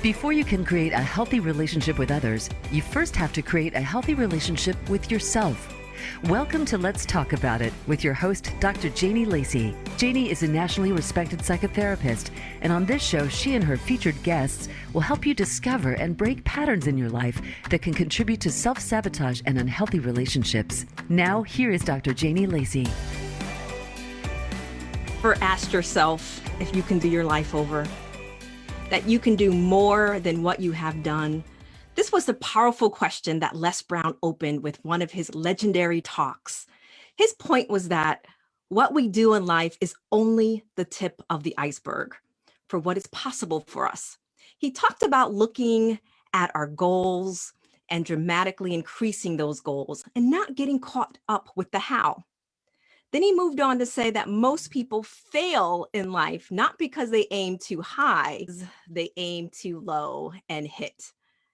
Before you can create a healthy relationship with others, you first have to create a healthy relationship with yourself. Welcome to Let's Talk About It with your host, Dr. Janie Lacy. Janie is a nationally respected psychotherapist, and on this show, she and her featured guests will help you discover and break patterns in your life that can contribute to self-sabotage and unhealthy relationships. Now, here is Dr. Janie Lacy. Ever asked yourself if you can do your life over? That you can do more than what you have done? This was the powerful question that Les Brown opened with one of his legendary talks. His point was that what we do in life is only the tip of the iceberg for what is possible for us. He talked about looking at our goals and dramatically increasing those goals and not getting caught up with the how. Then he moved on to say that most people fail in life, not because they aim too high, they aim too low and hit.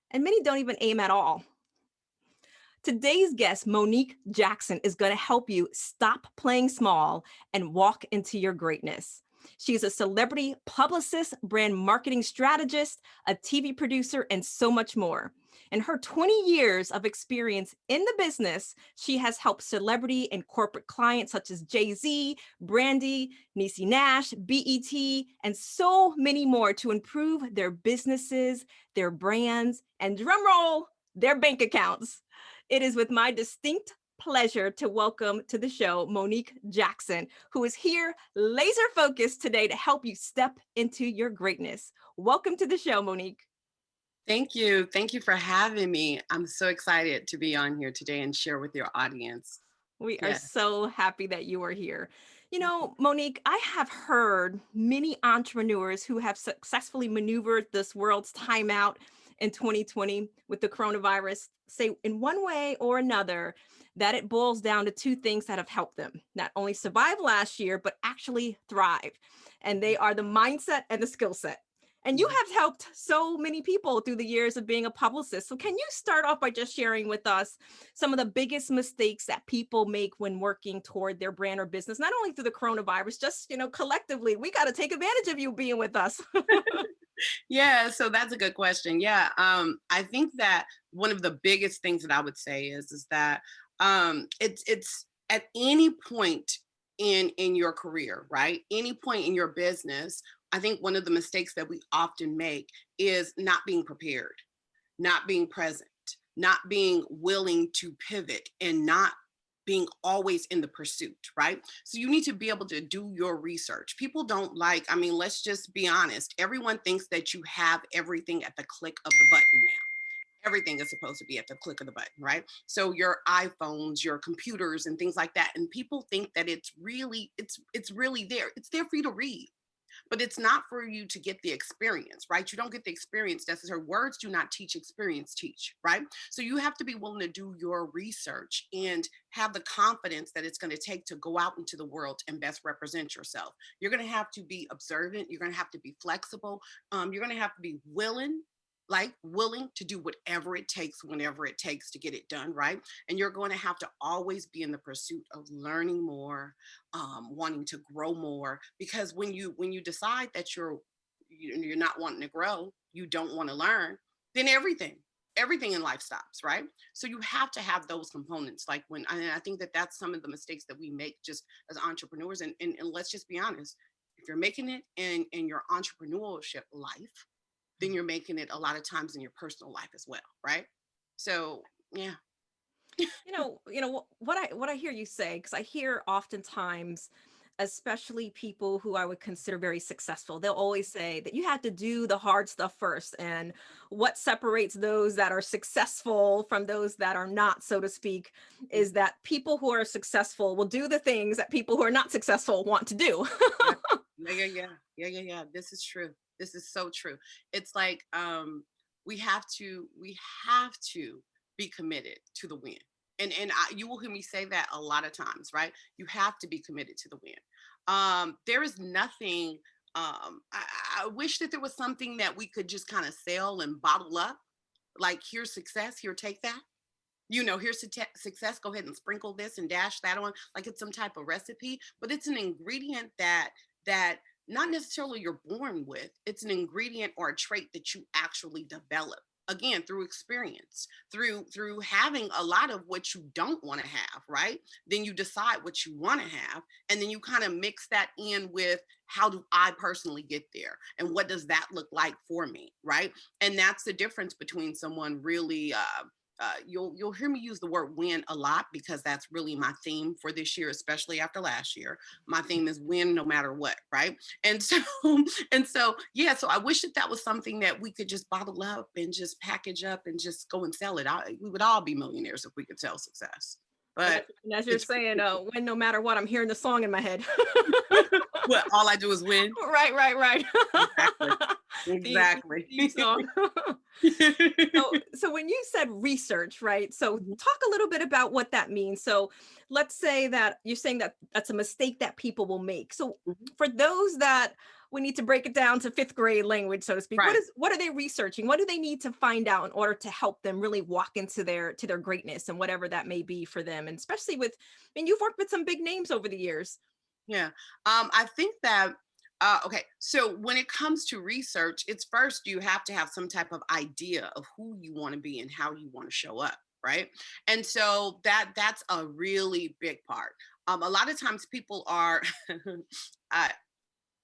And many don't even aim at all. Today's guest, Monique Jackson, is going to help you stop playing small and walk into your greatness. She's a celebrity publicist, brand marketing strategist, a TV producer, and so much more. In her 20 years of experience in the business, she has helped celebrity and corporate clients such as Jay-Z, Brandy, Niecy Nash, BET, and so many more to improve their businesses, their brands, and drumroll, their bank accounts. It is with my distinct pleasure to welcome to the show Monique Jackson, who is here laser focused today to help you step into your greatness. Welcome to the show, Monique. Thank you. Thank you for having me. I'm so excited to be on here today and share with your audience. We are so happy that you are here. You know, Monique, I have heard many entrepreneurs who have successfully maneuvered this world's timeout in 2020 with the coronavirus say in one way or another that it boils down to two things that have helped them not only survive last year, but actually thrive. And they are the mindset and the skill set. And you have helped so many people through the years of being a publicist. So can you start off by just sharing with us some of the biggest mistakes that people make when working toward their brand or business, not only through the coronavirus, just, collectively, we got to take advantage of you being with us. Yeah, so that's a good question. Yeah, I think that one of the biggest things that I would say is that it's at any point in your career, right? Any point in your business, I think one of the mistakes that we often make is not being prepared, not being present, not being willing to pivot, and not being always in the pursuit, right? So you need to be able to do your research. People don't let's just be honest. Everyone thinks that you have everything at the click of the button now. Everything is supposed to be at the click of the button, right? So your iPhones, your computers, and things like that. And people think that it's really there. It's there for you to read. But it's not for you to get the experience, right? You don't get the experience necessary. Words do not teach, experience teach, right? So you have to be willing to do your research and have the confidence that it's going to take to go out into the world and best represent yourself. You're going to have to be observant. You're going to have to be flexible. You're going to have to be willing to do whatever it takes, whenever it takes to get it done, right? And you're going to have to always be in the pursuit of learning more, wanting to grow more, because when you decide that you're not wanting to grow, you don't want to learn, then everything in life stops, right? So you have to have those components. I think that that's some of the mistakes that we make just as entrepreneurs. And let's just be honest, if you're making it in your entrepreneurship life, then you're making it a lot of times in your personal life as well, right? So, yeah. What I hear you say, because I hear oftentimes, especially people who I would consider very successful, they'll always say that you have to do the hard stuff first. And what separates those that are successful from those that are not, so to speak, is that people who are successful will do the things that people who are not successful want to do. Yeah. This is true. This is so true. It's like we have to be committed to the win. And you will hear me say that a lot of times, right? You have to be committed to the win. There is nothing. I wish that there was something that we could just kind of sell and bottle up. Like, here's success. Here, take that. Here's success. Go ahead and sprinkle this and dash that on, like it's some type of recipe. But it's an ingredient that not necessarily you're born with. It's an ingredient or a trait that you actually develop, again, through experience, through having a lot of what you don't want to have, right? Then you decide what you want to have, and then you kind of mix that in with, how do I personally get there, and what does that look like for me, right? And that's the difference between someone really you'll hear me use the word win a lot, because that's really my theme for this year, especially after last year. My theme is win no matter what, right? And so yeah, so I wish that was something that we could just bottle up and just package up and just go and sell it. We would all be millionaires if we could sell success. But and as you're saying, win no matter what, I'm hearing the song in my head. Well, all I do is win. Right. Exactly. The song. So when you said research, right? So talk a little bit about what that means. So let's say that you're saying that that's a mistake that people will make. So for those that, we need to break it down to fifth grade language, so to speak. Right. What are they researching? What do they need to find out in order to help them really walk into their greatness, and whatever that may be for them? And especially with, I mean, you've worked with some big names over the years. Yeah. I think that, okay, so when it comes to research, it's first you have to have some type of idea of who you want to be and how you want to show up, right? And so that's a really big part. A lot of times people are,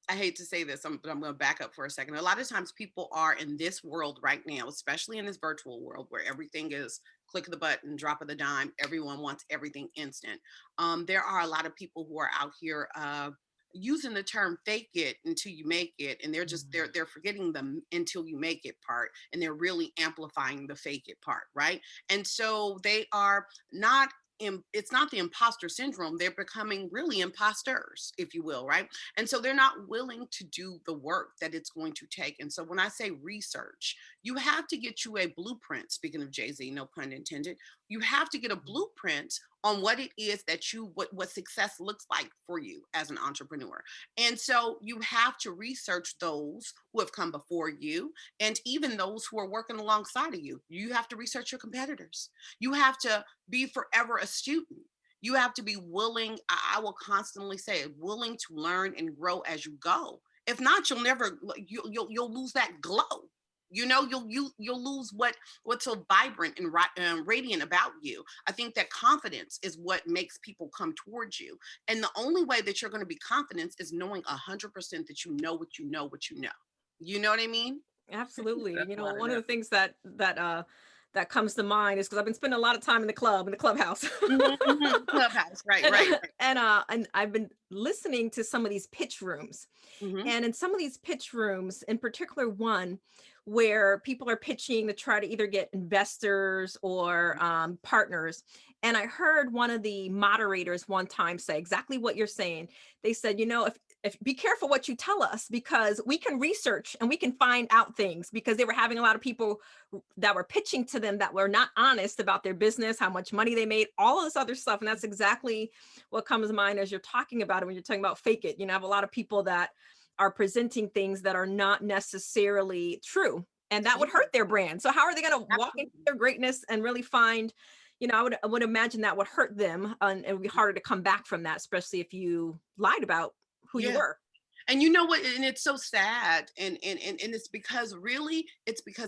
I hate to say this, but I'm going to back up for a second. A lot of times people are in this world right now, especially in this virtual world where everything is click of the button, drop of the dime. Everyone wants everything instant. There are a lot of people who are out here using the term "fake it until you make it," and they're forgetting the "until you make it" part, and they're really amplifying the "fake it" part, right? And so they are not. It's not the imposter syndrome. They're becoming really imposters, if you will, right? And so they're not willing to do the work that it's going to take. And so when I say research, you have to get you a blueprint. Speaking of Jay-Z, no pun intended, you have to get a blueprint on what it is that what success looks like for you as an entrepreneur. And so you have to research those who have come before you, and even those who are working alongside of you. You have to research your competitors. You have to be forever a student. You have to be willing, I will constantly say, willing to learn and grow as you go. If not, you'll lose that glow. You'll lose what's so vibrant and radiant about you. I think that confidence is what makes people come towards you. And the only way that you're going to be confident is knowing 100% that you know what you know what you know. You know what I mean? Absolutely. One of the things that comes to mind is because I've been spending a lot of time in the clubhouse. Clubhouse, right. And I've been listening to some of these pitch rooms. And in some of these pitch rooms, in particular one where people are pitching to try to either get investors or partners. And I heard one of the moderators one time say exactly what you're saying. They said, if be careful what you tell us, because we can research and we can find out things, because they were having a lot of people that were pitching to them that were not honest about their business, how much money they made, all of this other stuff. And that's exactly what comes to mind as you're talking about it, when you're talking about fake it. I have a lot of people that are presenting things that are not necessarily true, and that would hurt their brand. So how are they going to walk into their greatness and really find, I would imagine that would hurt them, and it would be harder to come back from that, especially if you lied about who you were. And you know what? And it's so sad. And it's because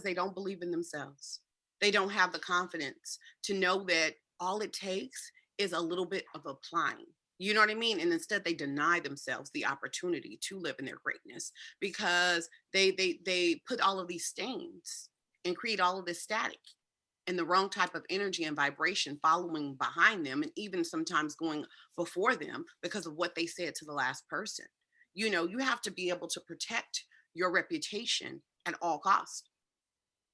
they don't believe in themselves. They don't have the confidence to know that all it takes is a little bit of applying. You know what I mean? And instead they deny themselves the opportunity to live in their greatness, because they put all of these stains and create all of this static and the wrong type of energy and vibration following behind them, and even sometimes going before them because of what they said to the last person. You have to be able to protect your reputation at all costs.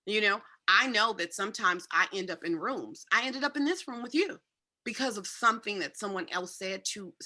I know that sometimes I end up in rooms. I ended up in this room with you because of something that someone else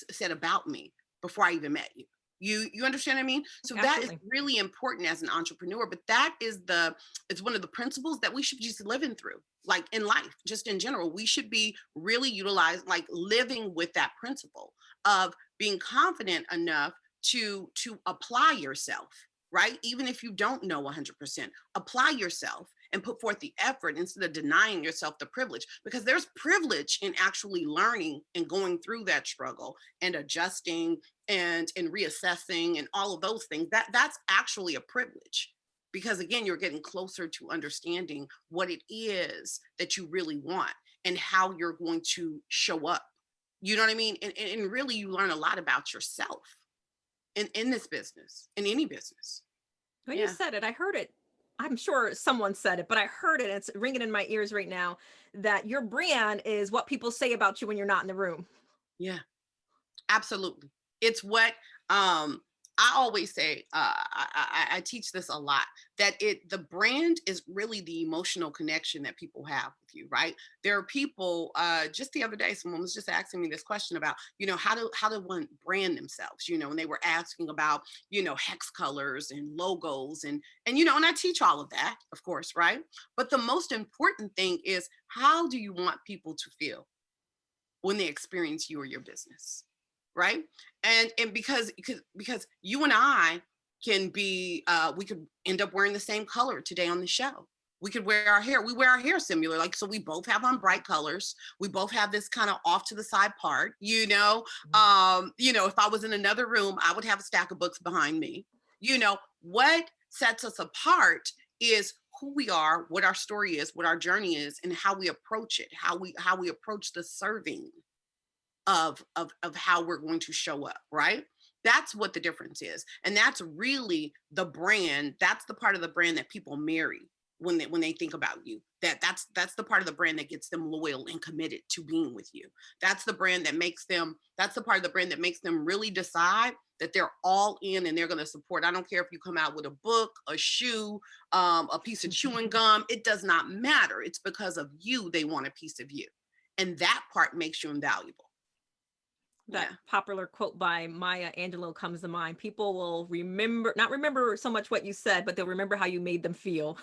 said about me before I even met you. You understand what I mean? So Absolutely. That is really important as an entrepreneur, but it's one of the principles that we should be just living through, like in life, just in general. We should be really utilized, like living with that principle of being confident enough to apply yourself, right? Even if you don't know 100%, apply yourself and put forth the effort instead of denying yourself the privilege, because there's privilege in actually learning and going through that struggle and adjusting and reassessing and all of those things. That's actually a privilege, because again, you're getting closer to understanding what it is that you really want and how you're going to show up. You know what I mean? And really, you learn a lot about yourself in this business, in any business. When you said it, I heard it. I'm sure someone said it, but I heard it. It's ringing in my ears right now that your brand is what people say about you when you're not in the room. Yeah, absolutely. It's what I always say. I teach this a lot, that the brand is really the emotional connection that people have with you, right? There are people, just the other day, someone was just asking me this question about, how do one brand themselves, and they were asking about, hex colors and logos and and I teach all of that, of course, right? But the most important thing is, how do you want people to feel when they experience you or your business? Right. And because you and I can be, we could end up wearing the same color today on the show. We could wear our hair. We wear our hair similar, like, so we both have on bright colors. We both have this kind of off to the side part, if I was in another room, I would have a stack of books behind me. What sets us apart is who we are, what our story is, what our journey is, and how we approach it, how we approach the serving of how we're going to show up, right? That's what the difference is. And that's really the brand. That's the part of the brand that people marry when they think about you. That's the part of the brand that gets them loyal and committed to being with you. That's the brand that makes them, that's the part of the brand that makes them really decide that they're all in and they're going to support. I don't care if you come out with a book, a shoe, a piece of chewing gum. It does not matter. It's because of you they want a piece of you. And that part makes you invaluable. That popular quote by Maya Angelou comes to mind. People will not remember so much what you said, but they'll remember how you made them feel.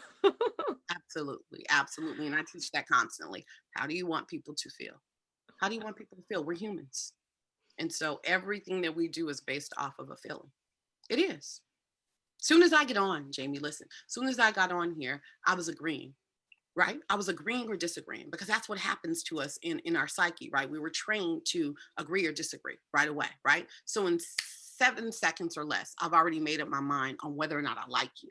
Absolutely. Absolutely. And I teach that constantly. How do you want people to feel? How do you want people to feel? We're humans. And so everything that we do is based off of a feeling. It is. Soon as I get on, Jamie, listen, soon as I got on here, I was agreeing. Right? I was agreeing or disagreeing, because that's what happens to us in our psyche, right? We were trained to agree or disagree right away, right? So in 7 seconds or less, I've already made up my mind on whether or not I like you.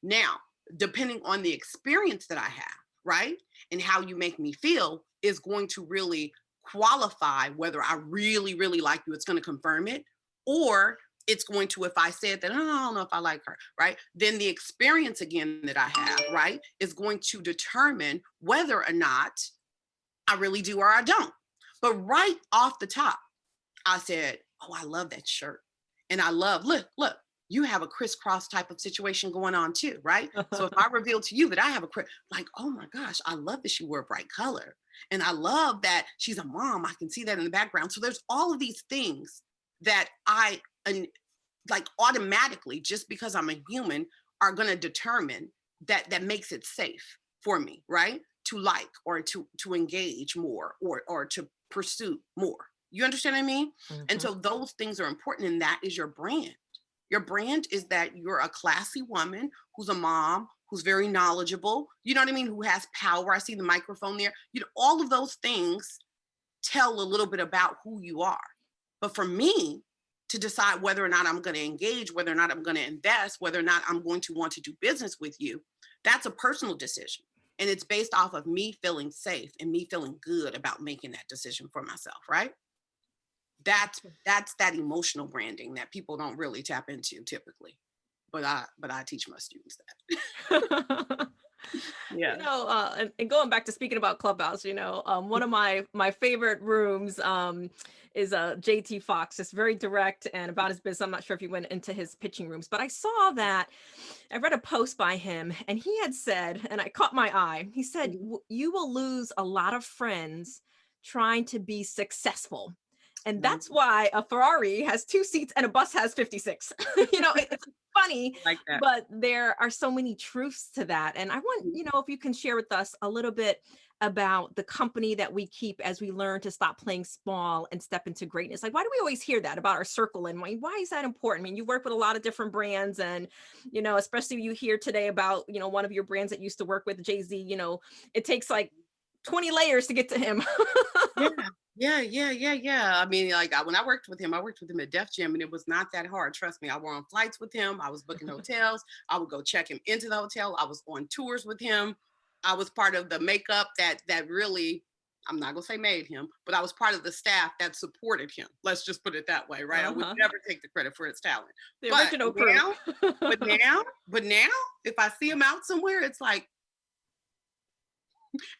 Now, depending on the experience that I have, right? And how you make me feel is going to really qualify whether I really, really like you. It's going to confirm it, or it's going to, if I said that, I don't know if I like her, right? Then the experience again that I have, right, is going to determine whether or not I really do or I don't. But right off the top, I said, oh, I love that shirt. And I love, look, you have a crisscross type of situation going on too, right? So if I reveal to you that I have like, oh my gosh, I love that she wore a bright color. And I love that she's a mom. I can see that in the background. So there's all of these things that and like automatically, just because I'm a human, are going to determine that makes it safe for me, right? To like, or to engage more, or to pursue more. You understand what I mean? Mm-hmm. And so those things are important, and that is your brand. Your brand is that you're a classy woman who's a mom, who's very knowledgeable, you know what I mean? Who has power. I see the microphone there. All of those things tell a little bit about who you are. But for me, to decide whether or not I'm going to engage, whether or not I'm going to invest, whether or not I'm going to want to do business with you, that's a personal decision. And it's based off of me feeling safe and me feeling good about making that decision for myself, right? That's that emotional branding that people don't really tap into typically. But I teach my students that. Yeah. And going back to speaking about Clubhouse, one of my favorite rooms is JT Fox. It's very direct and about his business. I'm not sure if you went into his pitching rooms, but I saw that I read a post by him, and he had said, and I caught my eye, he said, you will lose a lot of friends trying to be successful. And that's why a Ferrari has 2 seats and a bus has 56. It's funny, Like that. but there are so many truths to that. And I want, if you can share with us a little bit about the company that we keep as we learn to stop playing small and step into greatness. Like, why do we always hear that about our circle? And why is that important? I mean, you work with a lot of different brands, and, especially you hear today about, one of your brands that used to work with Jay-Z, it takes like 20 layers to get to him. Yeah. I mean, like when I worked with him at Def Jam, and it was not that hard. Trust me, I were on flights with him. I was booking hotels. I would go check him into the hotel. I was on tours with him. I was part of the makeup that really, I'm not gonna say made him, but I was part of the staff that supported him. Let's just put it that way, right? I would never take the credit for his talent. The original crew. But now, if I see him out somewhere, it's like,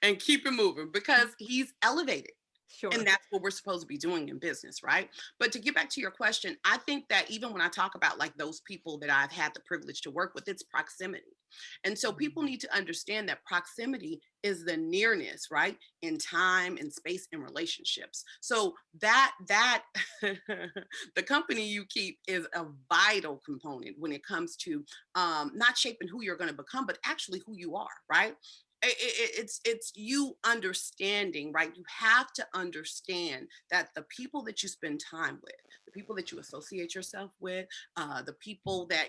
and keep it moving, because he's elevated. Sure. And that's what we're supposed to be doing in business, right? But to get back to your question, I think that even when I talk about like those people that I've had the privilege to work with, it's proximity. And so people need to understand that proximity is the nearness, right? In time and space and relationships. So that the company you keep is a vital component when it comes to not shaping who you're going to become, but actually who you are, right? It's you understanding, right? You have to understand that the people that you spend time with, the people that you associate yourself with, the people that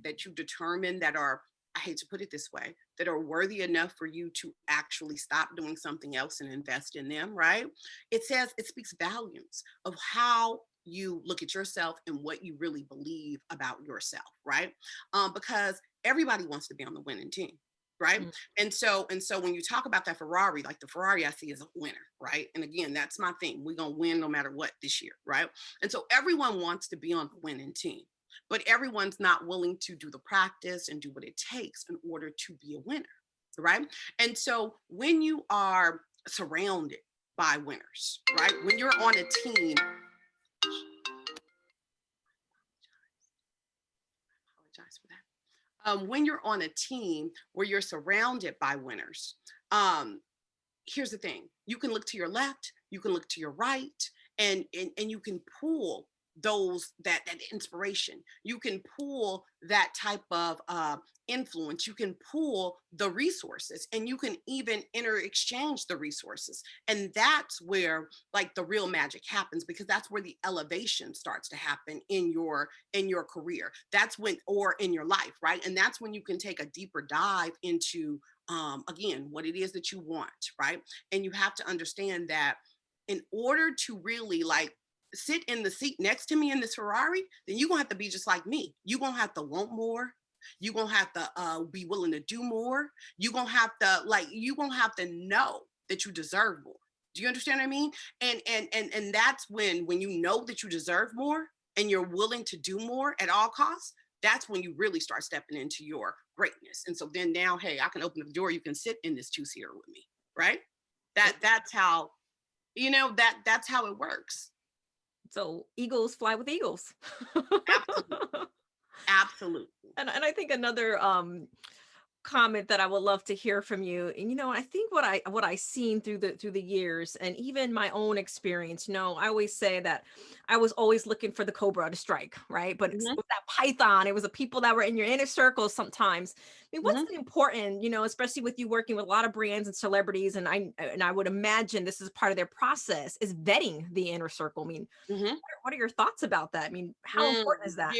that you determine that are, I hate to put it this way, that are worthy enough for you to actually stop doing something else and invest in them, right? It speaks volumes of how you look at yourself and what you really believe about yourself, right? Because everybody wants to be on the winning team. Right. And so when you talk about that Ferrari, like the Ferrari I see as a winner, right? And again, that's my thing. We're going to win no matter what this year. Right. And so everyone wants to be on the winning team, but everyone's not willing to do the practice and do what it takes in order to be a winner. Right. And so when you are surrounded by winners, right? When you're on a team, apologize for that. When you're on a team where you're surrounded by winners, here's the thing. You can look to your left, you can look to your right, and you can pull that inspiration. You can pull that type of influence. You can pull the resources, and you can even exchange the resources. And that's where like the real magic happens, because that's where the elevation starts to happen in your career. That's when, or in your life, right? And that's when you can take a deeper dive into again, what it is that you want, right? And you have to understand that in order to really like sit in the seat next to me in this Ferrari, then you're gonna have to be just like me. You're gonna have to want more. You're gonna have to be willing to do more. You're gonna have to know that you deserve more. Do you understand what I mean? And that's when you know that you deserve more and you're willing to do more at all costs, that's when you really start stepping into your greatness. And so then now, hey, I can open the door. You can sit in this 2-seater with me, right? That's how, that's how it works. So eagles fly with eagles. Absolutely. And I think another comment that I would love to hear from you, and I think what I seen through the years, and even my own experience, I always say that I was always looking for the cobra to strike, right? But with that python, it was the people that were in your inner circle sometimes. I mean, what's important, especially with you working with a lot of brands and celebrities, and I would imagine this is part of their process, is vetting the inner circle. I mean, what are your thoughts about that? I mean, how important is that?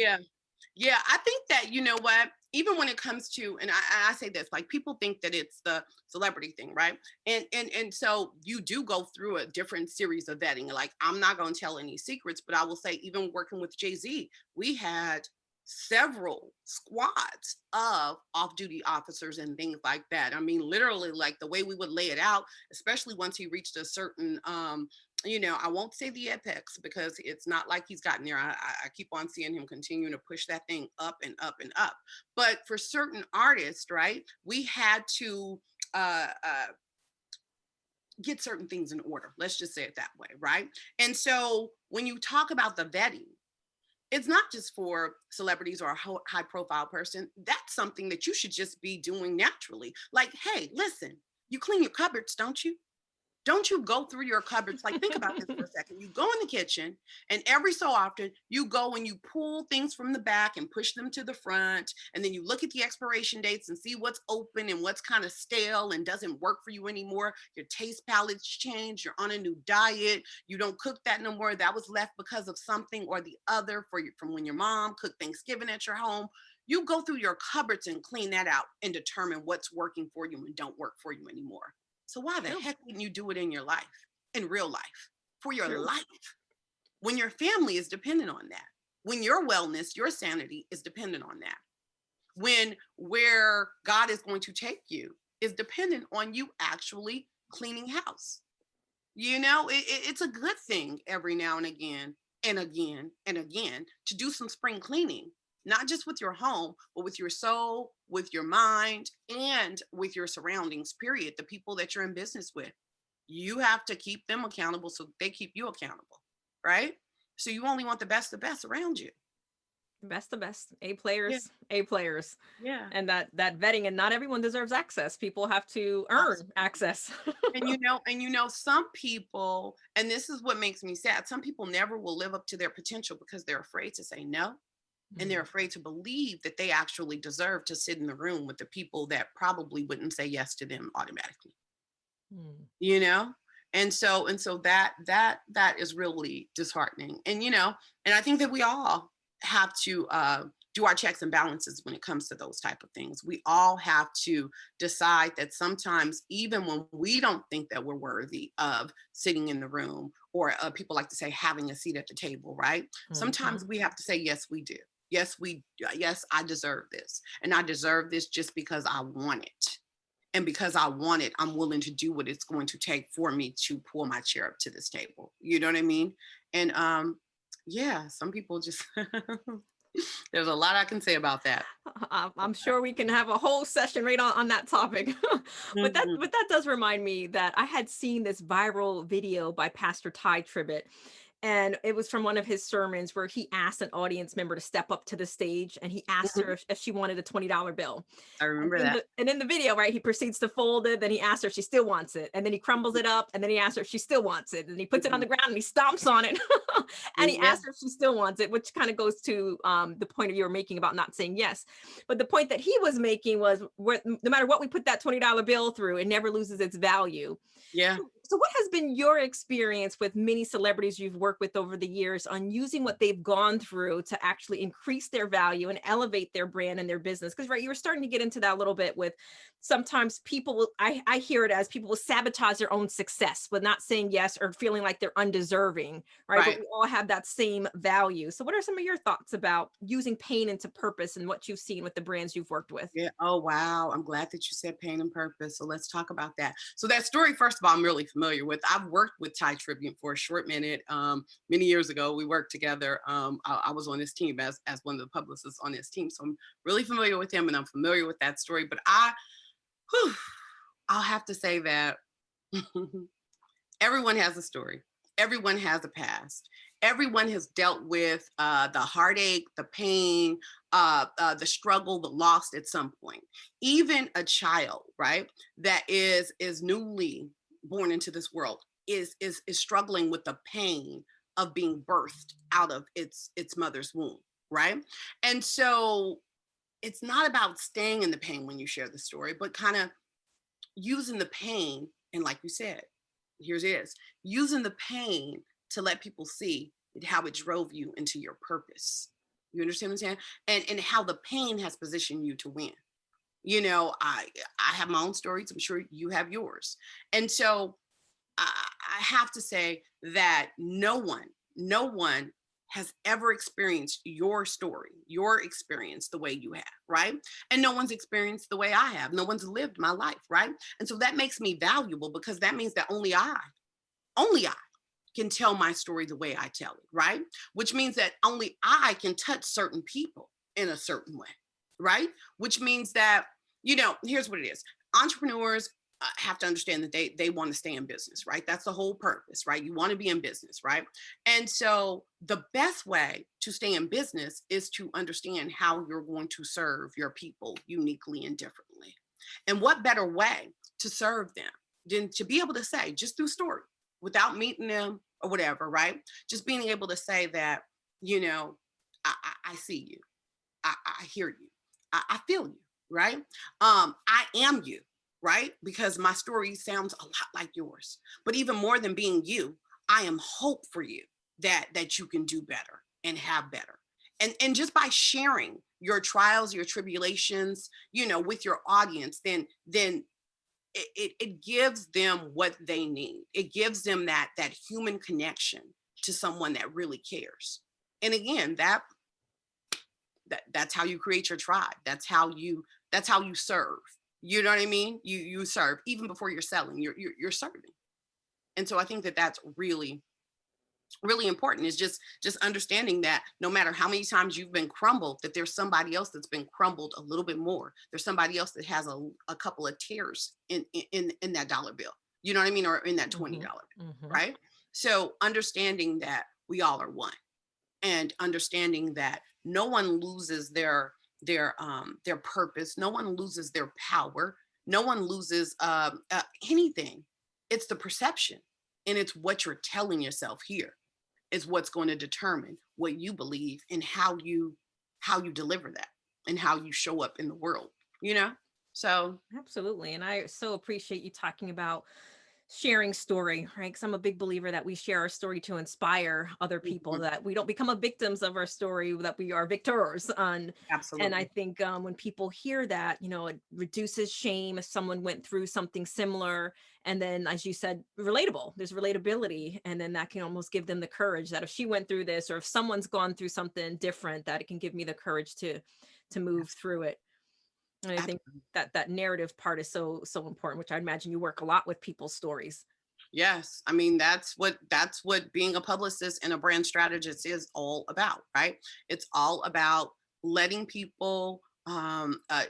Yeah, I think that, you know what, even when it comes to, and I say this, like people think that it's the celebrity thing, right? And so you do go through a different series of vetting. Like, I'm not going to tell any secrets, but I will say, even working with Jay-Z, we had several squads of off-duty officers and things like that. I mean, literally, like the way we would lay it out, especially once he reached a certain I won't say the apex, because it's not like he's gotten there. I keep on seeing him continuing to push that thing up and up and up. But for certain artists, right, we had to get certain things in order. Let's just say it that way, right? And so when you talk about the vetting, it's not just for celebrities or a high profile person. That's something that you should just be doing naturally. Like, hey, listen, you clean your cupboards, don't you? Don't you go through your cupboards? Like, think about this for a second. You go in the kitchen, and every so often you go and you pull things from the back and push them to the front. And then you look at the expiration dates and see what's open and what's kind of stale and doesn't work for you anymore. Your taste palate's changed. You're on a new diet. You don't cook that no more. That was left because of something or the other from when your mom cooked Thanksgiving at your home. You go through your cupboards and clean that out and determine what's working for you and don't work for you anymore. So why the heck wouldn't you do it in your life, in real life, for your life, when your family is dependent on that, when your wellness, your sanity is dependent on that, when where God is going to take you is dependent on you actually cleaning house. You know, it's a good thing every now and again and again and again to do some spring cleaning. Not just with your home, but with your soul, with your mind, and with your surroundings, period. The people that you're in business with, you have to keep them accountable so they keep you accountable, right? So you only want the best around you. The best, A players, A players. Yeah. And that vetting, and not everyone deserves access. People have to earn access. And some people, and this is what makes me sad, some people never will live up to their potential because they're afraid to say no. And they're afraid to believe that they actually deserve to sit in the room with the people that probably wouldn't say yes to them automatically. You know? And so that is really disheartening. And, you know, and I think that we all have to do our checks and balances when it comes to those type of things. We all have to decide that sometimes, even when we don't think that we're worthy of sitting in the room, or people like to say having a seat at the table, right? Sometimes we have to say, yes, we do. Yes, I deserve this. And I deserve this just because I want it. And because I want it, I'm willing to do what it's going to take for me to pull my chair up to this table. You know what I mean? And some people just, there's a lot I can say about that. I'm sure we can have a whole session right on that topic. But that does remind me that I had seen this viral video by Pastor Ty Tribbett. And it was from one of his sermons where he asked an audience member to step up to the stage, and he asked her if she wanted a $20 bill. I remember that. And in the video, right, he proceeds to fold it. Then he asks her if she still wants it. And then he crumbles it up. And then he asks her if she still wants it. And he puts it on the ground and he stomps on it. And he asks her if she still wants it, which kind of goes to the point you were making about not saying yes. But the point that he was making was, no matter what we put that $20 bill through, it never loses its value. Yeah. So what has been your experience with many celebrities you've worked with over the years on using what they've gone through to actually increase their value and elevate their brand and their business? Because, right, you were starting to get into that a little bit with sometimes people, I hear it as people will sabotage their own success with not saying yes or feeling like they're undeserving, right? But we all have that same value. So what are some of your thoughts about using pain into purpose and what you've seen with the brands you've worked with? Yeah. Oh, wow. I'm glad that you said pain and purpose. So let's talk about that. So that story, first of all, I'm really familiar with. I've worked with Ty Tribbett for a short minute. Many years ago, we worked together. I was on his team as one of the publicists on his team. So I'm really familiar with him, and I'm familiar with that story. But I'll have to say that everyone has a story. Everyone has a past. Everyone has dealt with the heartache, the pain, the struggle, the loss at some point. Even a child, right, that is newly born into this world is struggling with the pain of being birthed out of its mother's womb, right? And so it's not about staying in the pain when you share the story, but kind of using the pain, and like you said, here's it is, using the pain to let people see how it drove you into your purpose. You understand what I'm saying? And how the pain has positioned you to win. You know, I have my own stories. I'm sure you have yours. And so I have to say that no one has ever experienced your story, your experience the way you have, right? And no one's experienced the way I have. No one's lived my life, right? And so that makes me valuable, because that means that only I can tell my story the way I tell it, right? Which means that only I can touch certain people in a certain way, right? Which means that, you know, here's what it is. Entrepreneurs have to understand that they want to stay in business, right? That's the whole purpose, right? You want to be in business, right? And so the best way to stay in business is to understand how you're going to serve your people uniquely and differently. And what better way to serve them then to be able to say, just through story, without meeting them or whatever, right? Just being able to say that, you know, I see you, I hear you, I feel you, right? I am you, right? Because my story sounds a lot like yours. But even more than being you, I am hope for you that you can do better and have better. And just by sharing your trials, your tribulations, you know, with your audience, then it gives them what they need. It gives them that human connection to someone that really cares. And again, that's how you create your tribe. That's how you serve. You know what I mean? You serve even before you're selling. You're serving. And so I think that's really important, is just understanding that no matter how many times you've been crumbled, that there's somebody else that's been crumbled a little bit more. There's somebody else that has a couple of tears in that dollar bill. You know what I mean? Or in that $20, right? So understanding that we all are one, and understanding that no one loses their purpose. No one loses their power. No one loses anything. It's the perception, and it's what you're telling yourself here is what's going to determine what you believe and how you deliver that and how you show up in the world, you know? So Absolutely. And I so appreciate you talking about sharing story, right? Because I'm a big believer that we share our story to inspire other people, mhm, that we don't become a victims of our story, that we are victors. And I absolutely. think when people hear that, you know, it reduces shame if someone went through something similar. And then, as you said, relatable, there's relatability. And then that can almost give them the courage that if she went through this, or if someone's gone through something different, that it can give me the courage to move through it. And I think Absolutely. that that narrative part is so important, which I imagine you work a lot with people's stories. Yes. I mean, that's what being a publicist and a brand strategist is all about, right? It's all about letting people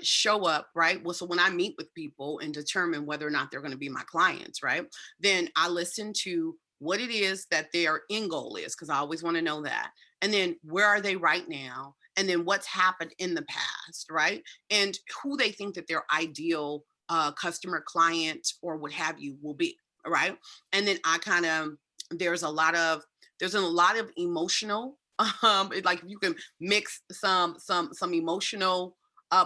show up, right? Well, so when I meet with people and determine whether or not they're going to be my clients, right? Then I listen to what it is that their end goal is, because I always want to know that. And then where are they right now? And then what's happened in the past, right? And who they think that their ideal customer, client, or what have you will be, right? And then I kind of there's a lot of emotional like if you can mix some emotional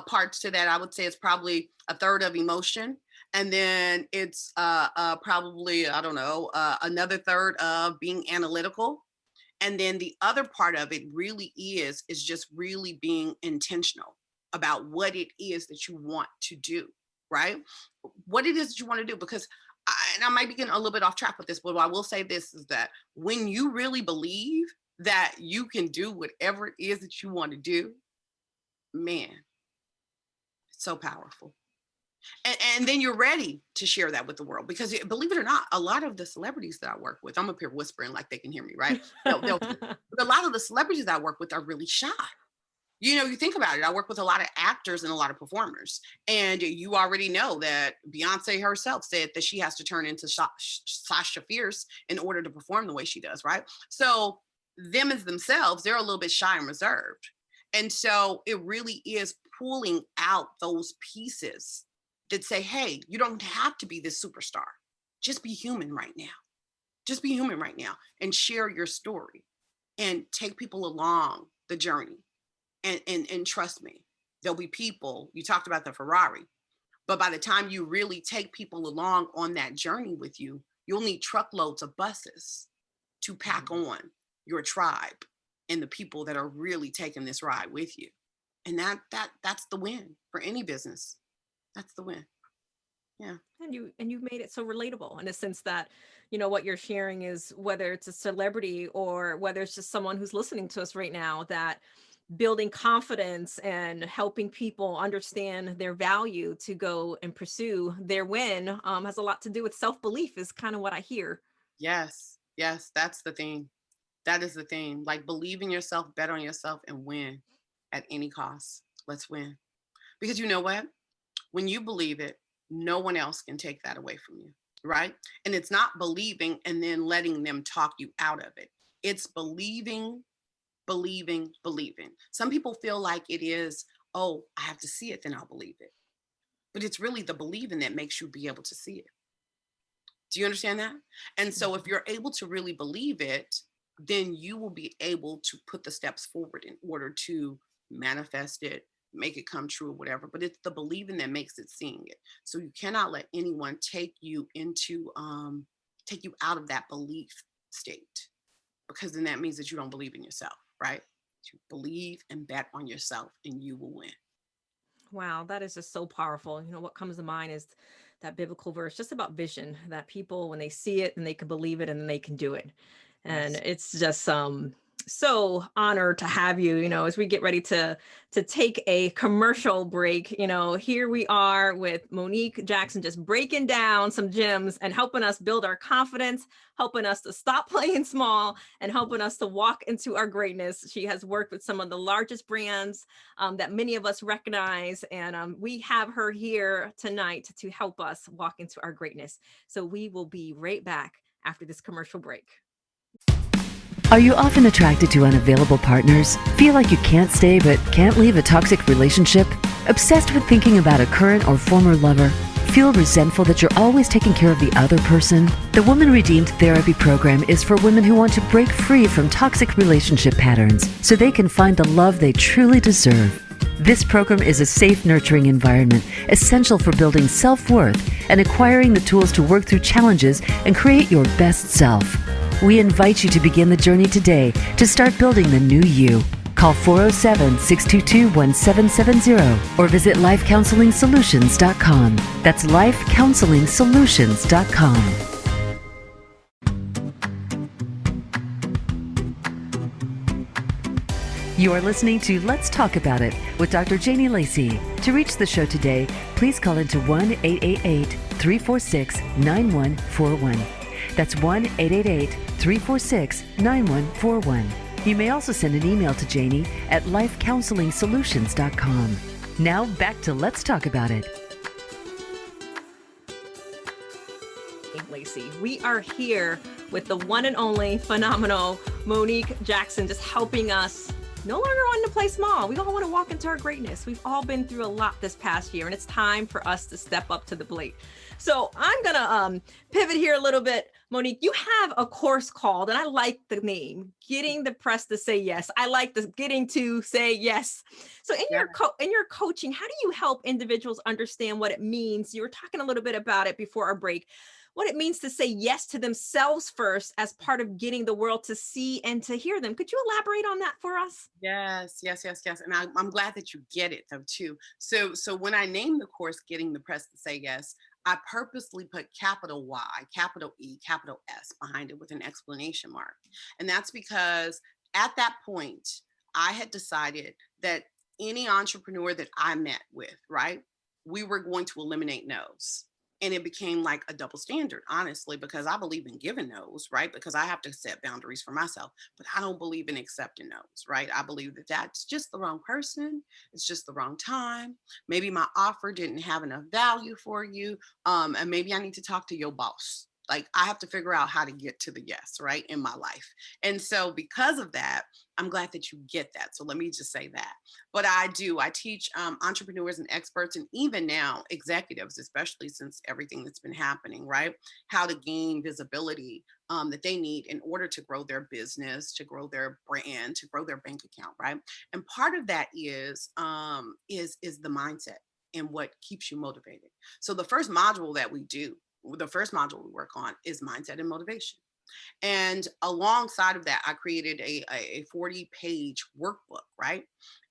parts to that, I would say it's probably a third of emotion, and then it's probably, I don't know, another third of being analytical, and then the other part of it really is just really being intentional about what it is that you want to do, right? What it is that you want to do, because and I might be getting a little bit off track with this, but I will say this is that when you really believe that you can do whatever it is that you want to do, man, it's so powerful. And then you're ready to share that with the world, because believe it or not, a lot of the celebrities that I work with, I'm up here whispering like they can hear me, right? But a lot of the celebrities that I work with are really shy. You know, you think about it. I work with a lot of actors and a lot of performers, and you already know that Beyonce herself said that she has to turn into Sasha Fierce in order to perform the way she does, right? So them as themselves, they're a little bit shy and reserved. And so it really is pulling out those pieces that say, hey, you don't have to be this superstar. Just be human right now. Just be human right now and share your story and take people along the journey. And trust me, there'll be people, you talked about the Ferrari, but by the time you really take people along on that journey with you, you'll need truckloads of buses to pack on your tribe and the people that are really taking this ride with you. And that's the win for any business. That's the win. Yeah. And you've made it so relatable in a sense that, you know, what you're sharing is, whether it's a celebrity or whether it's just someone who's listening to us right now, that building confidence and helping people understand their value to go and pursue their win has a lot to do with self-belief, is kind of what I hear. Yes. Yes. That's the thing. That is the thing. Like, believe in yourself, bet on yourself, and win at any cost. Let's win. Because you know what? When you believe it, no one else can take that away from you, right? And it's not believing and then letting them talk you out of it. It's believing, believing, believing. Some people feel like it is, oh, I have to see it, then I'll believe it. But it's really the believing that makes you be able to see it. Do you understand that? And so if you're able to really believe it, then you will be able to put the steps forward in order to manifest it, make it come true, or whatever. But it's the believing that makes it seeing it. So you cannot let anyone take you out of that belief state, because then that means that you don't believe in yourself, right? You believe and bet on yourself and you will win. Wow, that is just so powerful. What comes to mind is that biblical verse just about vision, that people, when they see it, and they can believe it and then they can do it. And Yes. it's just so honored to have you, as we get ready to take a commercial break. Here we are with Monique Jackson, just breaking down some gems and helping us build our confidence, helping us to stop playing small, and helping us to walk into our greatness. She has worked with some of the largest brands that many of us recognize, and we have her here tonight to help us walk into our greatness. So we will be right back after this commercial break. Are you often attracted to unavailable partners? Feel like you can't stay but can't leave a toxic relationship? Obsessed with thinking about a current or former lover? Feel resentful that you're always taking care of the other person? The Woman Redeemed Therapy Program is for women who want to break free from toxic relationship patterns so they can find the love they truly deserve. This program is a safe, nurturing environment essential for building self-worth and acquiring the tools to work through challenges and create your best self. We invite you to begin the journey today to start building the new you. Call 407-622-1770 or visit lifecounseling.solutions.com. That's lifecounseling.solutions.com. You are listening to Let's Talk About It with Dr. Janie Lacy. To reach the show today, please call into 1-888-346-9141. That's 1-888-346-9141. You may also send an email to Janie at lifecounseling.solutions.com. Now back to Let's Talk About It. Lacy, we are here with the one and only phenomenal Monique Jackson, just helping us no longer wanting to play small. We all want to walk into our greatness. We've all been through a lot this past year, and it's time for us to step up to the plate. So I'm going to pivot here a little bit. Monique, you have a course called, and I like the name, Getting the Press to Say Yes. I like the getting to say yes. So in your coaching, how do you help individuals understand what it means? You were talking a little bit about it before our break, what it means to say yes to themselves first as part of getting the world to see and to hear them. Could you elaborate on that for us? Yes. And I'm glad that you get it though too. So when I named the course Getting the Press to Say Yes, I purposely put capital Y, capital E, capital S behind it with an exclamation mark. And that's because at that point, I had decided that any entrepreneur that I met with, right, we were going to eliminate no's. And it became like a double standard, honestly, because I believe in giving no's, right? Because I have to set boundaries for myself, but I don't believe in accepting no's, right? I believe that that's just the wrong person. It's just the wrong time. Maybe my offer didn't have enough value for you. And maybe I need to talk to your boss. Like I have to figure out how to get to the yes, right, in my life. And so because of that, I'm glad that you get that. So let me just say that. But I teach entrepreneurs and experts, and even now executives, especially since everything that's been happening, right, how to gain visibility that they need in order to grow their business, to grow their brand, to grow their bank account, right? And part of that is the mindset and what keeps you motivated. So the first module we work on is mindset and motivation. And alongside of that, I created a 40-page workbook, right?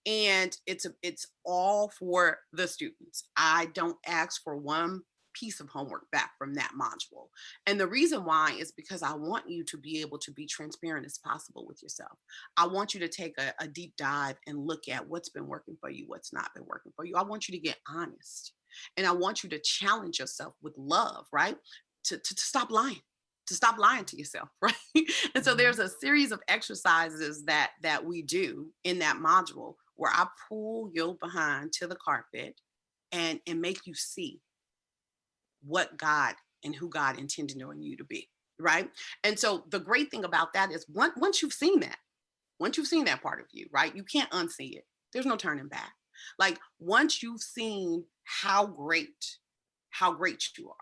And it's all for the students. I don't ask for one piece of homework back from that module. And the reason why is because I want you to be able to be transparent as possible with yourself. I want you to take a deep dive and look at what's been working for you, what's not been working for you. I want you to get honest. And I want you to challenge yourself with love, right? To stop lying. To stop lying to yourself, right? And so there's a series of exercises that we do in that module where I pull your behind to the carpet and make you see what God and who God intended on you to be, right? And so the great thing about that is once you've seen that part of you, right? You can't unsee it. There's no turning back. Like once you've seen how great you are,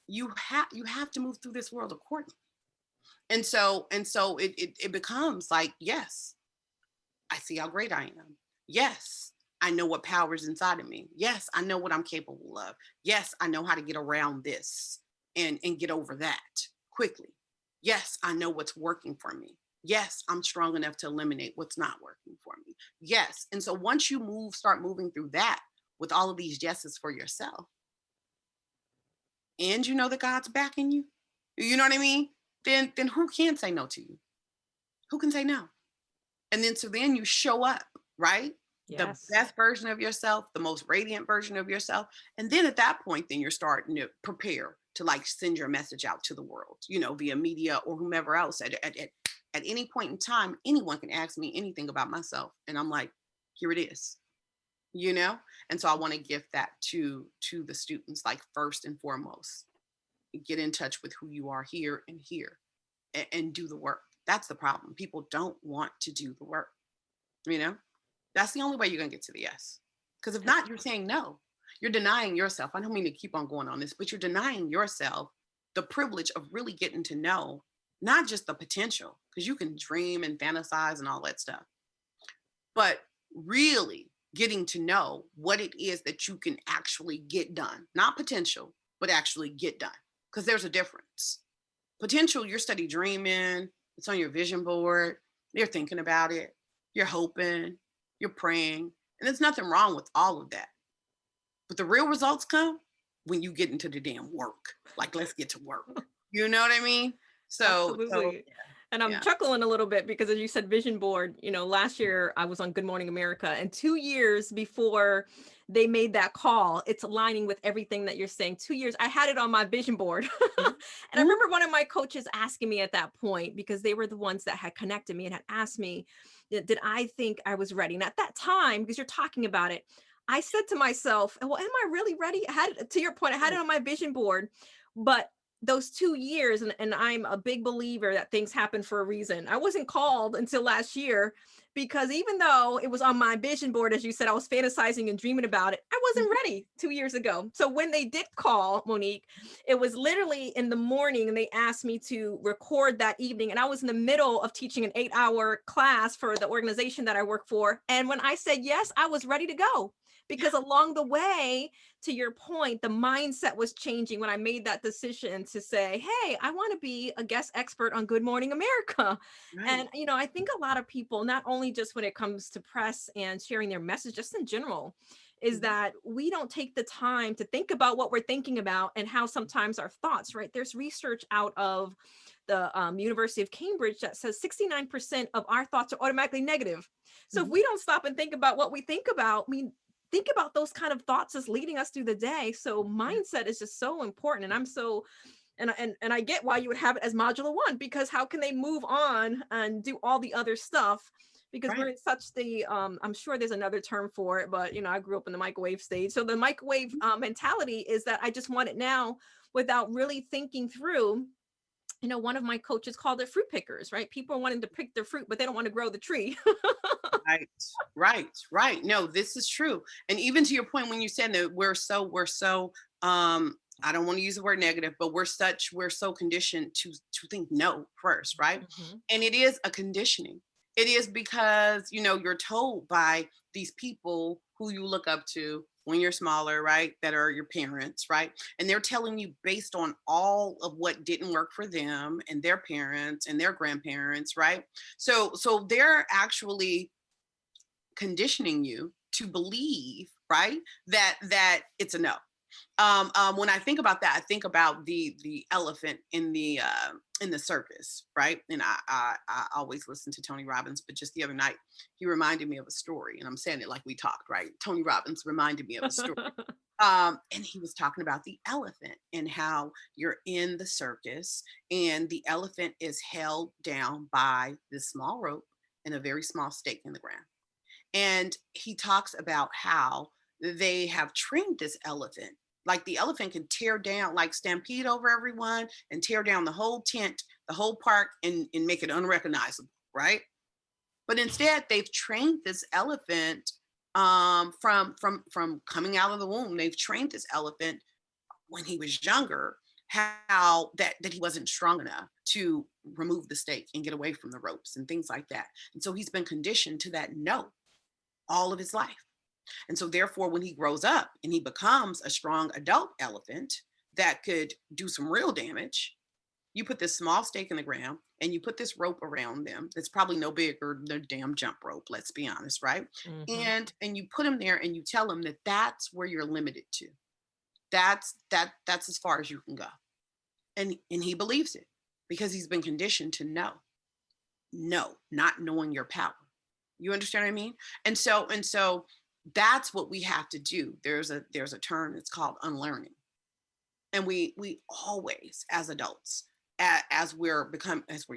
you have to move through this world accordingly. And so it becomes like, yes, I see how great I am. Yes, I know what power is inside of me. Yes, I know what I'm capable of. Yes, I know how to get around this and get over that quickly. Yes, I know what's working for me. Yes, I'm strong enough to eliminate what's not working for me. Yes. And so once you start moving through that with all of these yeses for yourself, and you know that God's backing you, you know what I mean? Then who can say no to you? Who can say no? And then you show up, right? Yes. The best version of yourself, the most radiant version of yourself. And then at that point, then you're starting to prepare to like send your message out to the world, you know, via media or whomever else. At any point in time, anyone can ask me anything about myself. And I'm like, here it is, you know? And so I want to gift that to the students, like first and foremost, get in touch with who you are here and do the work. That's the problem. People don't want to do the work, you know? That's the only way you're going to get to the yes. Because if not, you're saying no. You're denying yourself. I don't mean to keep on going on this, but you're denying yourself the privilege of really getting to know not just the potential, because you can dream and fantasize and all that stuff, but really getting to know what it is that you can actually get done. Not potential, but actually get done. Because there's a difference. Potential, you're steady dreaming. It's on your vision board. You're thinking about it. You're hoping. You're praying. And there's nothing wrong with all of that. But the real results come when you get into the damn work. Like, let's get to work. You know what I mean? Absolutely. And I'm yeah. chuckling a little bit because, as you said, vision board, you know, last year I was on Good Morning America, and 2 years before they made that call, it's aligning with everything that you're saying. 2 years, I had it on my vision board. And I remember one of my coaches asking me at that point, because they were the ones that had connected me and had asked me, did I think I was ready? And at that time, because you're talking about it, I said to myself, well, am I really ready? I had, to your point, I had it on my vision board, but those 2 years, and I'm a big believer that things happen for a reason. I wasn't called until last year, because even though it was on my vision board, as you said, I was fantasizing and dreaming about it, I wasn't ready 2 years ago. So when they did call, Monique, it was literally in the morning, and they asked me to record that evening. And I was in the middle of teaching an 8-hour class for the organization that I work for. And when I said yes, I was ready to go. Because along the way, to your point, the mindset was changing when I made that decision to say, hey, I want to be a guest expert on Good Morning America. Right. And, you know, I think a lot of people, not only just when it comes to press and sharing their message, just in general, is that we don't take the time to think about what we're thinking about and how sometimes our thoughts, right? There's research out of the University of Cambridge that says 69% of our thoughts are automatically negative. So if we don't stop and think about what we think about, I mean, think about those kind of thoughts as leading us through the day. So mindset is just so important. And I'm so, and I get why you would have it as module 1, because how can they move on and do all the other stuff? Because we're in such the, I'm sure there's another term for it, but, you know, I grew up in the microwave stage. So the microwave mentality is that I just want it now without really thinking through. You know, one of my coaches called it fruit pickers, right? People are wanting to pick their fruit, but they don't want to grow the tree. Right. No, this is true. And even to your point, when you said that we're so, I don't want to use the word negative, but we're so conditioned to think no first, right? And it is a conditioning. It is because, you know, you're told by these people who you look up to when you're smaller, right? That are your parents, right? And they're telling you based on all of what didn't work for them and their parents and their grandparents, right? So they're actually conditioning you to believe, right? That it's a no. When I think about that, I think about the elephant in the circus, right? And I always listen to Tony Robbins, but just the other night, he reminded me of a story, and I'm saying it like we talked, right? Tony Robbins reminded me of a story. And he was talking about the elephant and how you're in the circus and the elephant is held down by this small rope and a very small stake in the ground. And he talks about how they have trained this elephant. Like the elephant can tear down, like stampede over everyone and tear down the whole tent, the whole park, and make it unrecognizable, right? But instead, they've trained this elephant from coming out of the womb. They've trained this elephant when he was younger how that he wasn't strong enough to remove the stake and get away from the ropes and things like that. And so he's been conditioned to that no all of his life. And so therefore, when he grows up and he becomes a strong adult elephant that could do some real damage, you put this small stake in the ground and you put this rope around them that's probably no bigger than a damn jump rope, let's be honest, right? Mm-hmm. And you put him there and you tell him that that's where you're limited to. That's as far as you can go. And he believes it because he's been conditioned to know, not knowing your power. You understand what I mean? And so that's what we have to do. There's a term that's called unlearning. And we always, as adults, as we're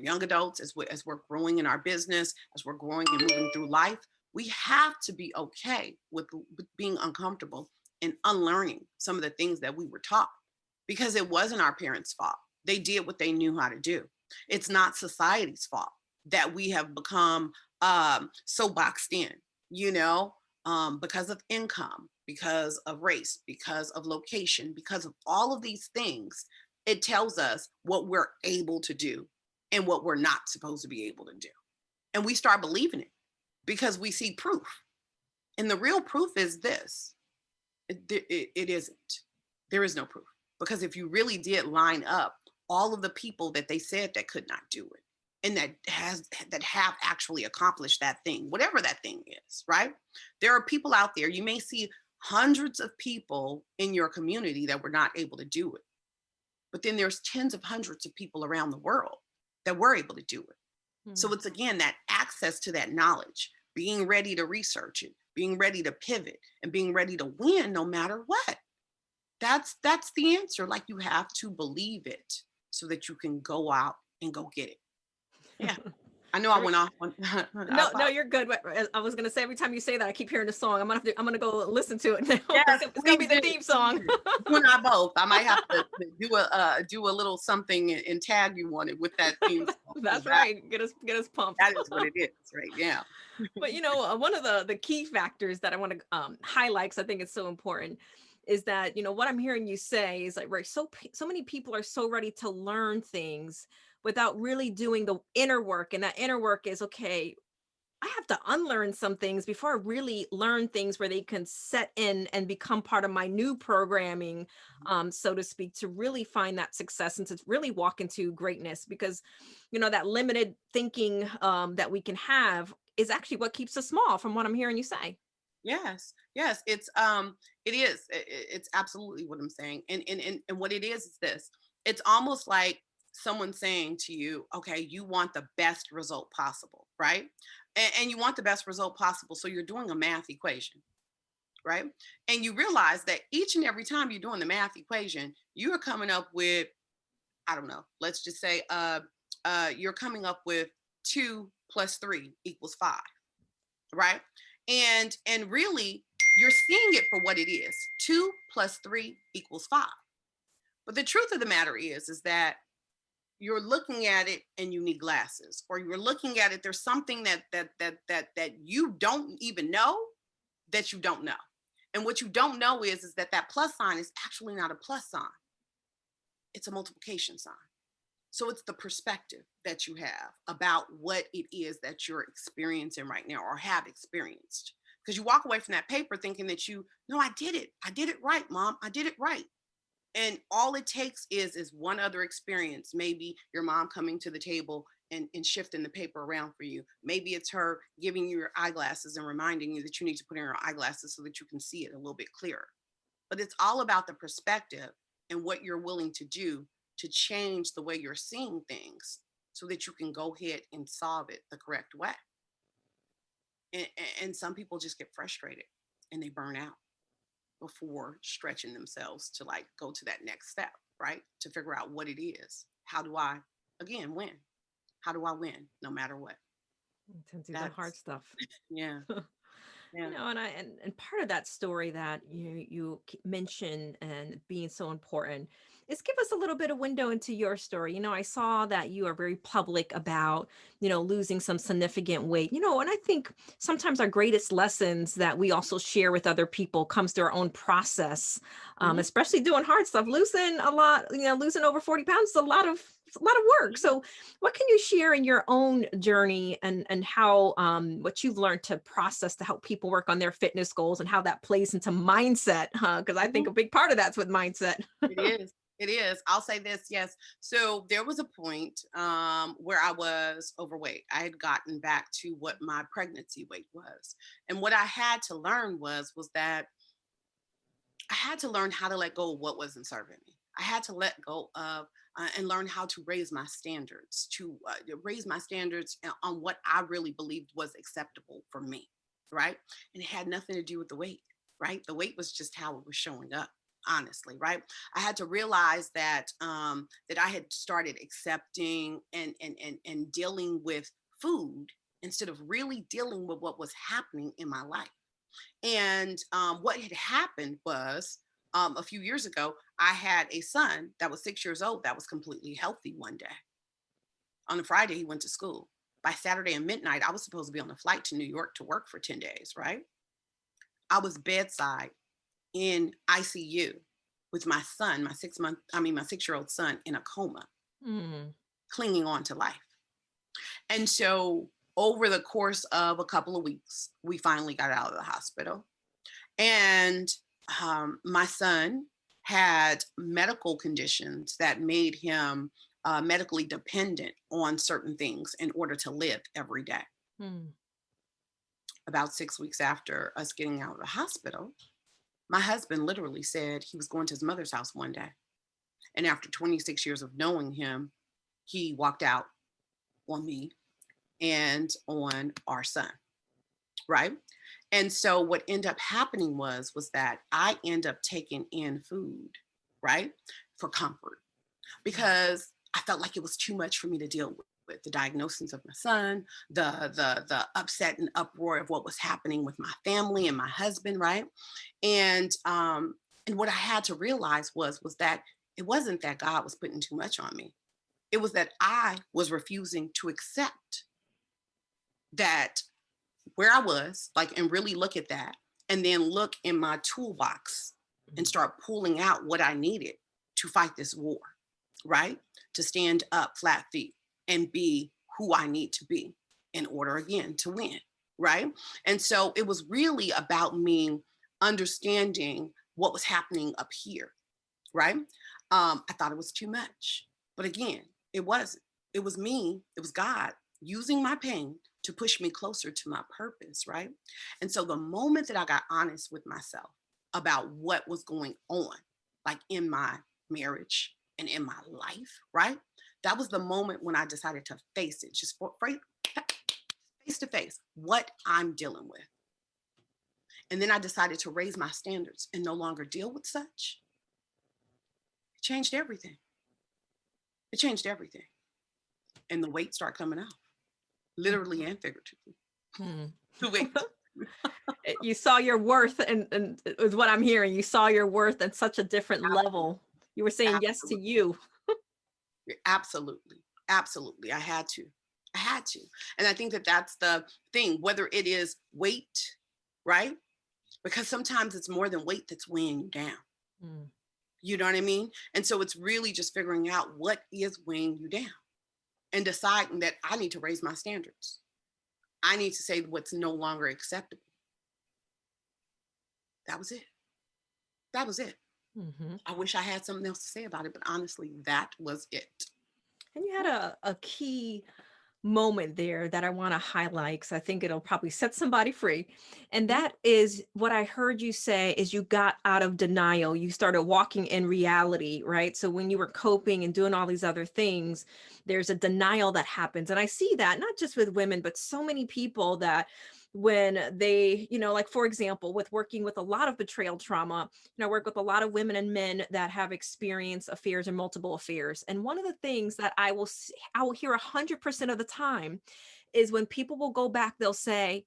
young adults, as we're growing in our business, as we're growing and moving through life, we have to be okay with being uncomfortable and unlearning some of the things that we were taught, because it wasn't our parents' fault. They did what they knew how to do. It's not society's fault that we have become so boxed in, because of income, because of race, because of location, because of all of these things. It tells us what we're able to do and what we're not supposed to be able to do. And we start believing it because we see proof. And the real proof is this. It isn't. There is no proof. Because if you really did line up all of the people that they said that could not do it, and that have actually accomplished that thing, whatever that thing is, right? There are people out there, you may see hundreds of people in your community that were not able to do it. But then there's tens of hundreds of people around the world that were able to do it. Mm-hmm. So it's, again, that access to that knowledge, being ready to research it, being ready to pivot, and being ready to win no matter what. That's the answer. Like, you have to believe it so that you can go out and go get it. Yeah. I know I went off on. No, you're good. I was gonna say, every time you say that, I keep hearing the song. I'm gonna go listen to it now. Yes, it's gonna be the theme song. You and I both. I might have to do a little something and tag you on it with that theme song. That's right. Get us pumped. That is what it is, right? Yeah. But one of the key factors that I want to highlight, because I think it's so important, is that what I'm hearing you say is like, right, so many people are so ready to learn things without really doing the inner work. And that inner work is, okay, I have to unlearn some things before I really learn things where they can set in and become part of my new programming, so to speak, to really find that success and to really walk into greatness. Because, that limited thinking that we can have is actually what keeps us small, from what I'm hearing you say. Yes. It is. It's absolutely what I'm saying. And what it is this. It's almost like someone saying to you, okay, you want the best result possible, right? And you want the best result possible. So you're doing a math equation, right? And you realize that each and every time you're doing the math equation, you are coming up with, I don't know, let's just say you're coming up with 2 + 3 = 5, right? And really, you're seeing it for what it is. 2 + 3 = 5. But the truth of the matter is that you're looking at it and you need glasses, or you're looking at it, there's something that you don't even know that you don't know. And what you don't know is that plus sign is actually not a plus sign. It's a multiplication sign. So it's the perspective that you have about what it is that you're experiencing right now or have experienced. Because you walk away from that paper thinking that I did it. I did it right, Mom. I did it right. And all it takes is one other experience. Maybe your mom coming to the table and shifting the paper around for you. Maybe it's her giving you your eyeglasses and reminding you that you need to put in your eyeglasses so that you can see it a little bit clearer. But it's all about the perspective and what you're willing to do to change the way you're seeing things so that you can go ahead and solve it the correct way. And some people just get frustrated and they burn out before stretching themselves to go to that next step, right? To figure out what it is. How do I, again, win? How do I win no matter what? Tend to do the hard stuff. Yeah. Yeah. And part of that story that you mentioned and being so important is give us a little bit of window into your story. I saw that you are very public about, losing some significant weight, and I think sometimes our greatest lessons that we also share with other people comes through our own process, Mhm. especially doing hard stuff. Losing a lot, losing over 40 pounds is a lot of work. So what can you share in your own journey and how what you've learned to process to help people work on their fitness goals and how that plays into mindset? Because I think Mhm. a big part of that's with mindset. It is. It is. I'll say this. Yes. So there was a point where I was overweight. I had gotten back to what my pregnancy weight was, and what I had to learn was that I had to learn how to let go of what wasn't serving me. I had to let go of and learn how to raise my standards, on what I really believed was acceptable for me, right? And it had nothing to do with the weight, right? The weight was just how it was showing up, honestly, right? I had to realize that I had started accepting and dealing with food instead of really dealing with what was happening in my life. And what had happened was a few years ago, I had a son that was 6 years old that was completely healthy one day. On a Friday, he went to school. By Saturday at midnight, I was supposed to be on a flight to New York to work for 10 days, right? I was bedside in ICU with my son, my 6 year old son in a coma, Mm. clinging on to life. And so over the course of a couple of weeks, we finally got out of the hospital. And my son had medical conditions that made him medically dependent on certain things in order to live every day. Mm. About 6 weeks after us getting out of the hospital, my husband literally said he was going to his mother's house one day. And after 26 years of knowing him, he walked out on me and on our son, right? And so what ended up happening was that I end up taking in food, right, for comfort, because I felt like it was too much for me to deal with the diagnosis of my son, the upset and uproar of what was happening with my family and my husband, right? And what I had to realize was that it wasn't that God was putting too much on me. It was that I was refusing to accept that where I was, like, and really look at that, and then look in my toolbox and start pulling out what I needed to fight this war, right? To stand up flat feet and be who I need to be in order again to win, right? And so it was really about me understanding what was happening up here, right? I thought it was too much, but again, it wasn't. It was me, it was God using my pain to push me closer to my purpose, right? And so the moment that I got honest with myself about what was going on, like in my marriage and in my life, right? That was the moment when I decided to face it, just face to face, what I'm dealing with. And then I decided to raise my standards and no longer deal with such. It changed everything. It changed everything. And the weight started coming off, literally and figuratively. Mm. The weight. You saw your worth, and is what I'm hearing. You saw your worth at such a different Absolutely. level. You were saying yes to Absolutely. you. Absolutely. Absolutely. I had to. I had to. And I think that that's the thing, whether it is weight, right? Because sometimes it's more than weight that's weighing you down. Mm. You know what I mean? And so it's really just figuring out what is weighing you down and deciding that I need to raise my standards. I need to say what's no longer acceptable. That was it. That was it. Mhm. I wish I had something else to say about it, but honestly, that was it. And you had a key moment there that I want to highlight because I think it'll probably set somebody free. And Mhm. that is what I heard you say is you got out of denial. You started walking in reality, right? So when you were coping and doing all these other things, there's a denial that happens. And I see that not just with women, but so many people that when they, like for example, with working with a lot of betrayal trauma, I work with a lot of women and men that have experienced affairs and multiple affairs. And one of the things that I will hear 100% of the time is when people will go back, they'll say,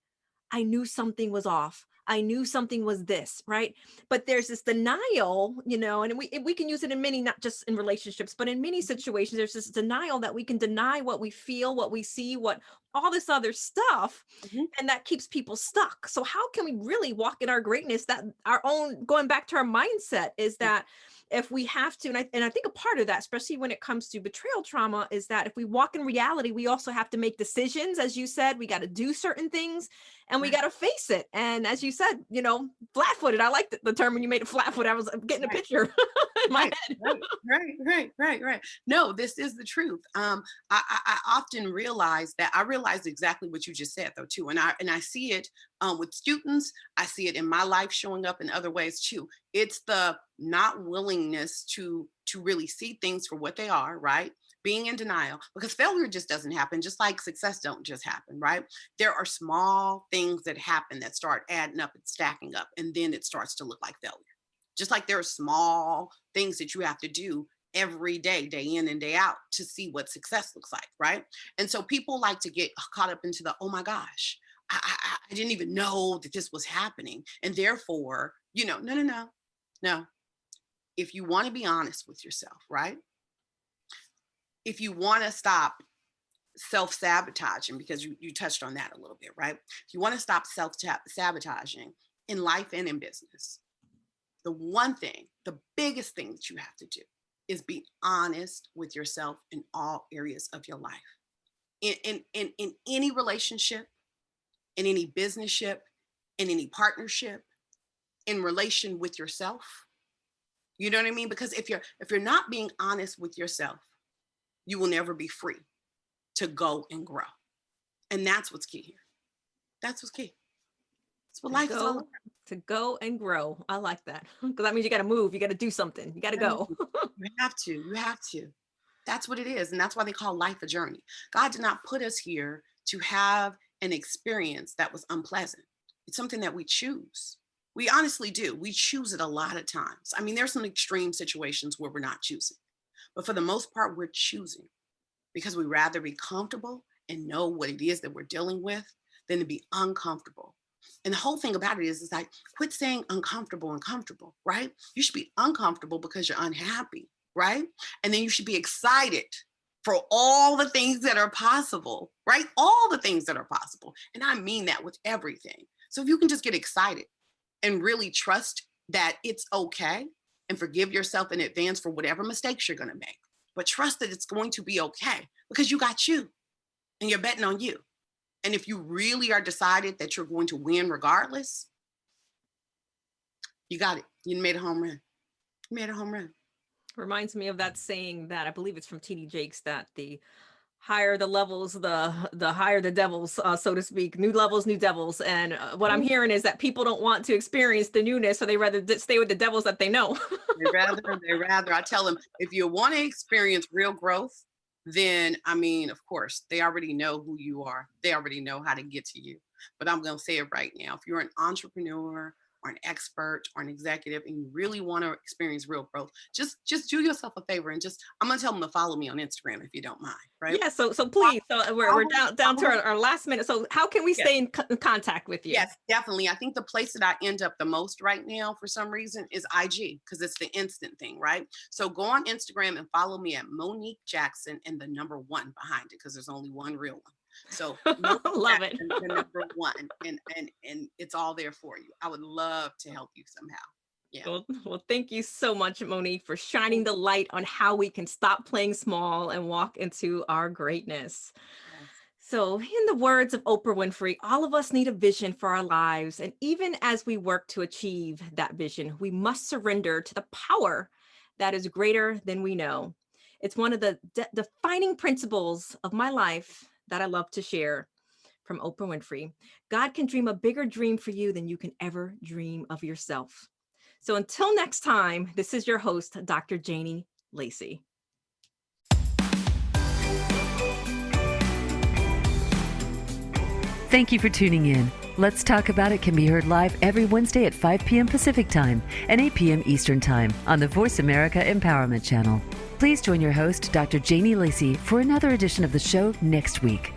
I knew something was off. I knew something was this, right? But there's this denial, and we can use it in many, not just in relationships, but in many situations, there's this denial that we can deny what we feel, what we see, what all this other stuff. Mhm. And that keeps people stuck. So how can we really walk in our greatness? That our own, going back to our mindset, is that if we have to, and I think a part of that, especially when it comes to betrayal trauma, is that if we walk in reality, we also have to make decisions. As you said, we got to do certain things and we got to face it. And as you said, flat-footed. I like the term when you made it flat-footed. I was getting a picture in my head. Right. No, this is the truth. I often realize that I realize exactly what you just said though too, and I see it with students. I see it in my life showing up in other ways too. It's the not willingness to really see things for what they are, right? Being in denial, because failure just doesn't happen, just like success don't just happen, right? There are small things that happen that start adding up and stacking up, and then it starts to look like failure. Just like there are small things that you have to do every day, day in and day out, to see what success looks like, right? And so people like to get caught up into the, oh my gosh, I didn't even know that this was happening. And therefore, no. If you want to be honest with yourself, right? If you want to stop self-sabotaging, because you touched on that a little bit, right? If you want to stop self-sabotaging in life and in business, the biggest thing that you have to do is be honest with yourself in all areas of your life. In any relationship, in any businessship, in any partnership, in relation with yourself. You know what I mean? Because if you're not being honest with yourself, you will never be free to go and grow. And that's what's key here. That's what's key. That's what life is all about. To go and grow. I like that. Because that means you got to move. You got to do something. You got to go. You have to. That's what it is. And that's why they call life a journey. God did not put us here to have an experience that was unpleasant. It's something that we choose. We honestly do. We choose it a lot of times. I mean, there's some extreme situations where we're not choosing. But for the most part, we're choosing because we rather be comfortable and know what it is that we're dealing with than to be uncomfortable. And the whole thing about it is like, quit saying uncomfortable, right? You should be uncomfortable because you're unhappy, right? And then you should be excited for all the things that are possible, right? All the things that are possible. And I mean that with everything. So if you can just get excited and really trust that it's okay, and forgive yourself in advance for whatever mistakes you're going to make. But trust that it's going to be okay because you got you and you're betting on you. And if you really are decided that you're going to win regardless, you got it. You made a home run. You made a home run. Reminds me of that saying that I believe it's from T.D. Jakes, that the higher the levels, the higher the devils, so to speak. New levels, new devils. And what I'm hearing is that people don't want to experience the newness, so they rather stay with the devils that they know. they rather. I tell them, if you want to experience real growth, then, I mean, of course, they already know who you are. They already know how to get to you. But I'm going to say it right now. If you're an entrepreneur or an expert or an executive and you really want to experience real growth, just do yourself a favor and I'm going to tell them to follow me on Instagram if you don't mind, right? Yeah, so please, so we're down to our last minute. So how can we stay in contact with you? Yes, definitely. I think the place that I end up the most right now for some reason is IG, because it's the instant thing, right? So go on Instagram and follow me at Monique Jackson and the number 1 behind it, because there's only one real one. So love it. The number 1, and it's all there for you. I would love to help you somehow. Yeah. Well, thank you so much, Monique, for shining the light on how we can stop playing small and walk into our greatness. Yes. So in the words of Oprah Winfrey, all of us need a vision for our lives. And even as we work to achieve that vision, we must surrender to the power that is greater than we know. It's one of the defining principles of my life that I love to share from Oprah Winfrey. God can dream a bigger dream for you than you can ever dream of yourself. So until next time, this is your host, Dr. Janie Lacy. Thank you for tuning in. Let's Talk About It can be heard live every Wednesday at 5 p.m. Pacific Time and 8 p.m. Eastern Time on the Voice America Empowerment Channel. Please join your host, Dr. Janie Lacy, for another edition of the show next week.